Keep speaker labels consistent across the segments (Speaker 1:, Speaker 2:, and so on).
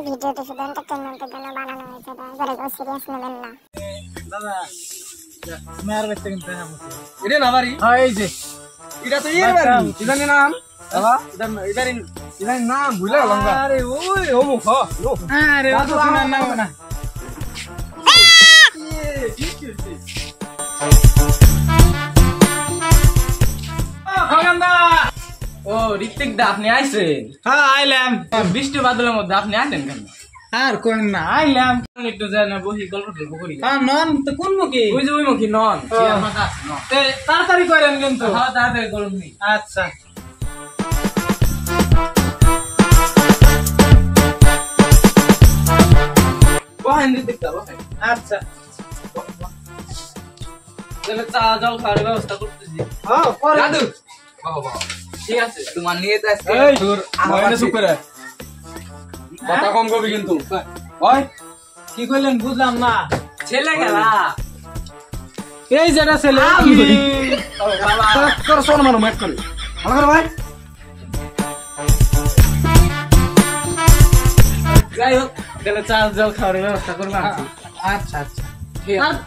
Speaker 1: ভিডিওতে শুধু এন্টারটেইনমেন্টের জন্য বানানো হয়েছে, এবারে কেউ সিরিয়াস নেবেন না।
Speaker 2: দাদা মেয়ার ব্যক্তি কিন্তু এটা না বাড়ি এই যে এটা তো এর বাড়ি ইদানি নাম বাবা ইদানি নাম ভুলে গেলাম আরে ওই ও মুখ আরে ও তো নাম না না
Speaker 3: ও ঋত্বিক দা আপনি আইছেন?
Speaker 2: হ্যাঁ আইলাম।
Speaker 3: বৃষ্টি বাদলের মধ্যে আপনি আইলেন কেন?
Speaker 2: আর কোন না আইলাম
Speaker 3: একটু যাই না বহি গল্প করি।
Speaker 2: হ্যাঁ নন তো কোন মুখী
Speaker 3: ওই যে ওই মুখী নন
Speaker 2: তাড়াতাড়ি করেন কিন্তু।
Speaker 3: হ্যাঁ তাড়াতাড়ি করুন।
Speaker 2: আচ্ছা
Speaker 3: বহেন ঋত্বিক দা বহেন।
Speaker 2: আচ্ছা
Speaker 3: চা জল খাওয়ার ব্যবস্থা করতেছি।
Speaker 2: হ্যাঁ করে
Speaker 3: দাদু ঠিক আছে তোমার নিয়ে তো আজকে
Speaker 2: তোর বহেনে চুপ করে কথা কম কবি কিন্তু। ওই কি কইলেন বুঝলাম না।
Speaker 3: ছেলে গেলা
Speaker 2: এই যেটা ছেলে তোর সোন মানো ম্যাট করে ভালো করে ভাই।
Speaker 3: যাই হোক তাহলে চা জল খাওয়ার ব্যবস্থা করবো।
Speaker 2: আচ্ছা আচ্ছা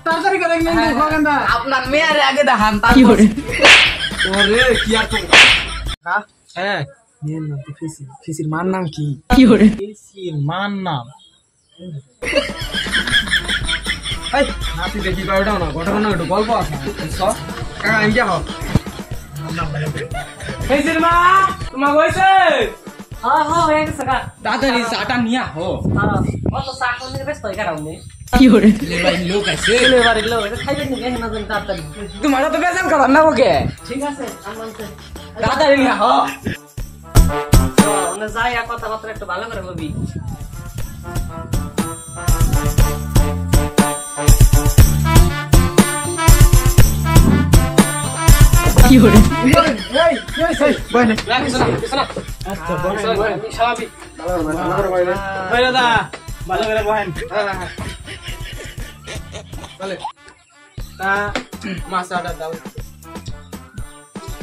Speaker 2: তাড়াতাড়ি করেন কিন্তু খোকেন না।
Speaker 3: আপনার মেয়ের আগে দেখান
Speaker 2: ওরে কি আর তো হ্যাঁ মেয়ের নাম তো ফিসি। ফিসির মার নাম কি? ফিসির মার নাম এই নাতি দেখি কয়টা না ঘটনা না একটু গল্প আছে সব কাকা আমি কি হব
Speaker 3: ফিসির মা তোমার কইছে?
Speaker 4: হ্যাঁ হ্যাঁ হয়ে গেছে গা।
Speaker 3: তাড়াতাড়ি চাটা নিয়া হো।
Speaker 4: হ্যাঁ অত চা করলে ব্যস্ত হয়ে গেলাম নে।
Speaker 3: ভাই লোক আছে
Speaker 4: ছেলে বাড়ির লোক এটা খাইবেন নাকি এখন না তাড়াতাড়ি।
Speaker 3: তোমার তো বেজান করার না ওকে।
Speaker 4: ঠিক আছে আমার
Speaker 3: তাড়াতাড়ি নিয়া হো।
Speaker 4: আমরা যাই আর কথাবার্তা একটু ভালো করে বলবি।
Speaker 2: ভালো করে বহেন।
Speaker 3: মাছ অর্ডার দাও।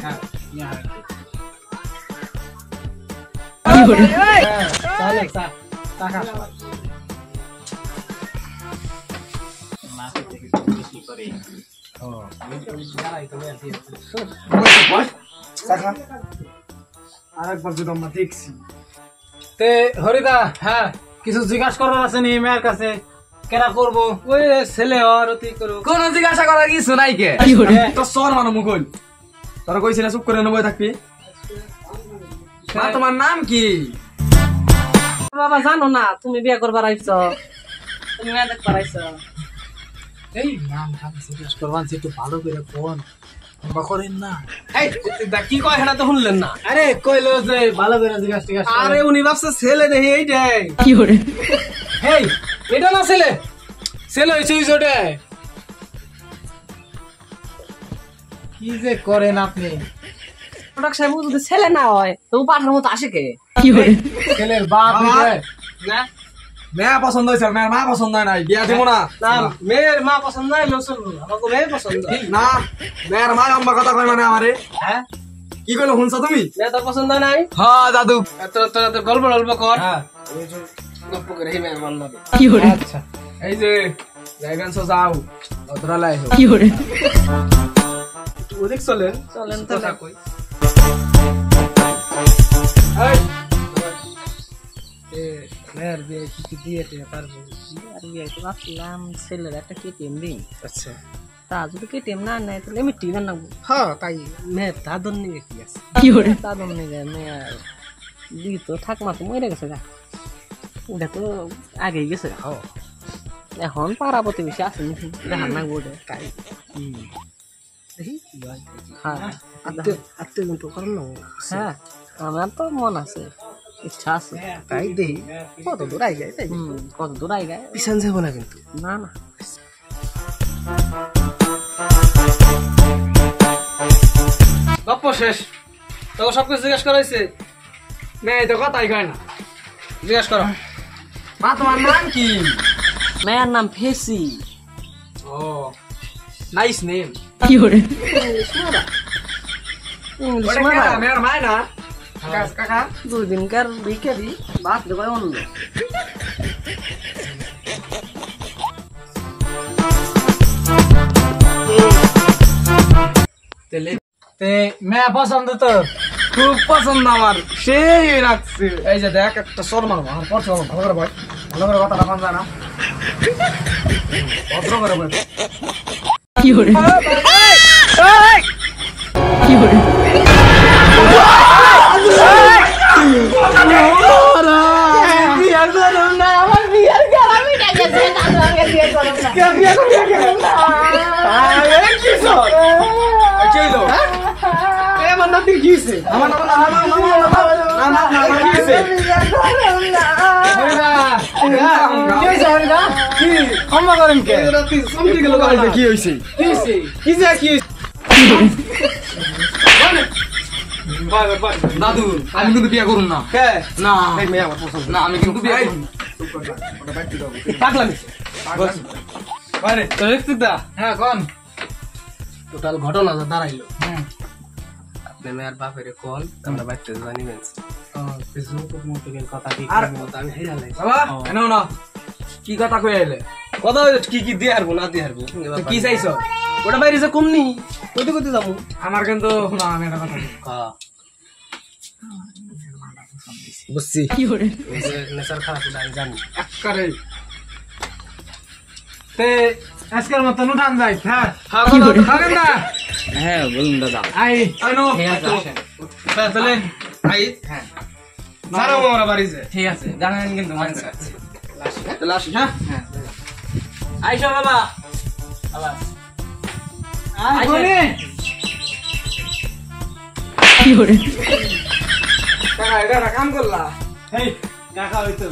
Speaker 2: হ্যাঁ আরেকবার যদি আমরা দেখছি তে হরিদা। হ্যাঁ কিছু জিজ্ঞাসা করার আছে নি মেয়ের কাছে? কেনা করবো ওই ছেলে হওয়ার অতি করবো।
Speaker 3: কোন জিজ্ঞাসা করার কিছু নাই কে।
Speaker 2: তোর সর মানো মুকুল তোরা কইছিল চুপ করে নেবো থাকবি। তোমার নাম কি?
Speaker 4: বাবা জানো না তুমি বিয়ে করবার আইছ, তুমি মেয়ে দেখবার আইছ।
Speaker 2: এই নাম জিজ্ঞাসা করবান একটু ভালো করে ফোন করেন না।
Speaker 3: কি কয় সেটা তো শুনলেন না?
Speaker 2: আরে কইলো যে ভালো করে জিজ্ঞাসা।
Speaker 3: আরে উনি ভাবছে ছেলে দেখি এইটাই।
Speaker 2: হেই এটা না ছেলে ছেলে হয়েছে ওইটা কি যে করেন আপনি?
Speaker 4: প্রোডাক সাহেব যদি ছেলে না হয় তো পাঠার মতো আসে কে?
Speaker 2: ছেলের বাপ
Speaker 4: না
Speaker 2: মেয়া পছন্দ হয়েছে মেয়ের মা পছন্দ হয় নাই বিয়া দিব না।
Speaker 4: মেয়ের মা পছন্দ নাই লোক আমাকে মেয়ে পছন্দ
Speaker 2: না মেয়ের মা আম্মা কথা কয় মানে আমারে।
Speaker 4: হ্যাঁ
Speaker 2: কি কইলো শুনছো তুমি?
Speaker 4: মেয়ে তোর পছন্দ নাই?
Speaker 2: হ্যাঁ দাদু
Speaker 3: তোর গল্প কর।
Speaker 2: হ্যাঁ
Speaker 3: গল্প করে এই মেয়ের মন লাগে।
Speaker 2: আচ্ছা এই যে যাইবেন সো যাও অদরালাই হোক ওদিক চলেন
Speaker 4: চলেন
Speaker 2: কথা
Speaker 4: তাহলে।
Speaker 2: কই এই মেয়ের বিয়ে কি দিয়েছে পারবো?
Speaker 4: আর বিয়ে তো ভাবছিলাম ছেলের একটা কেটিএম দিই,
Speaker 2: আচ্ছা
Speaker 4: তা যদি কেটিএম না নেয় তাহলে আমি টিভি নাকবো।
Speaker 2: হ্যাঁ তাই
Speaker 4: মেয়ের দাদন নিয়ে কি আছে? দাদন নিয়ে মেয়ে দিই তো ঠাকমা তো মরে গেছে গা, ওটা তো আগেই গেছে গা। এখন পাড়া প্রতিবেশী আছে নাকি দেখার নাকবো ওটা কাই। হ্যাঁ
Speaker 2: আত্মীয় কিন্তু করেন না।
Speaker 4: হ্যাঁ আমার তো মন আছে, ইচ্ছা আছে,
Speaker 2: তাই দেখি কত দূর আই যায় তাই
Speaker 4: কত দূর আই গায়
Speaker 2: পিছন যাবো না কিন্তু।
Speaker 4: না না
Speaker 2: গপ্প শেষ তো সবকিছু জিজ্ঞেস করাইছে মেয়ে তো কথাই কয় না। জিজ্ঞেস করো মা তোমার নাম কি
Speaker 4: মেয়ের নাম ফেসি
Speaker 2: ও নাইস নেম
Speaker 4: ইংলিশ মারা
Speaker 2: মেয়ের মায় না কাকা
Speaker 4: 2 দিনকার ভিখারি বাপ রে ভাই অন্য
Speaker 2: তে মেয়ে পছন্দ তো খুব পছন্দ আমার সেই রাখছে এই যে দেখ একটা শর্মা আমার পছন্দ ভালো করে ভাই ভালো করে কথাটা মান জানা ভদ্র করে ভাই আমার নাতি কি হইছে আমার কি হইছে কি ক্ষমা করেন কে সমঝে গেল কি হইছে কি যে কি দাদু আমি কিন্তু বিয়ে করুন না না না আমি কিন্তু বিয়ে করুন পাগলামি আরে তো দেখতে দা হ্যাঁ কোন
Speaker 4: টোটাল ঘটনা দাঁড়াইলো আপনি মেয়ের বাপের কোন আমরা বাইতে জানি মেন্স ফেসবুক মতো কথা কি আমি হেরা লাই
Speaker 2: বাবা এনো না কি কথা কই আইলে
Speaker 4: কথা কি কি দিয়ে হারবো না দিয়ে হারবো
Speaker 2: কি চাইছো
Speaker 4: ওটা বাইরে যে কমনি কইতে কইতে যাবো
Speaker 2: আমার কিন্তু না আমি একটা কথা
Speaker 4: হ্যাঁ
Speaker 2: বুঝছি
Speaker 4: নেশার খারাপ আমি জানি
Speaker 2: করে তে আজকের মতন উঠান যাই হ্যাঁ খাবেন না
Speaker 3: হ্যাঁ বলুন দাদা
Speaker 2: আই আনো
Speaker 4: ঠিক আছে আসেন
Speaker 2: তাহলে আই হ্যাঁ সারা মোরা বাড়িতে
Speaker 3: ঠিক আছে জানেন কিন্তু মানুষ আছে
Speaker 2: তাহলে আসি হ্যাঁ
Speaker 3: আইসো বাবা বাবা
Speaker 2: আই বলি কাকা এটা কাম করলা
Speaker 3: এই কাকা হইতো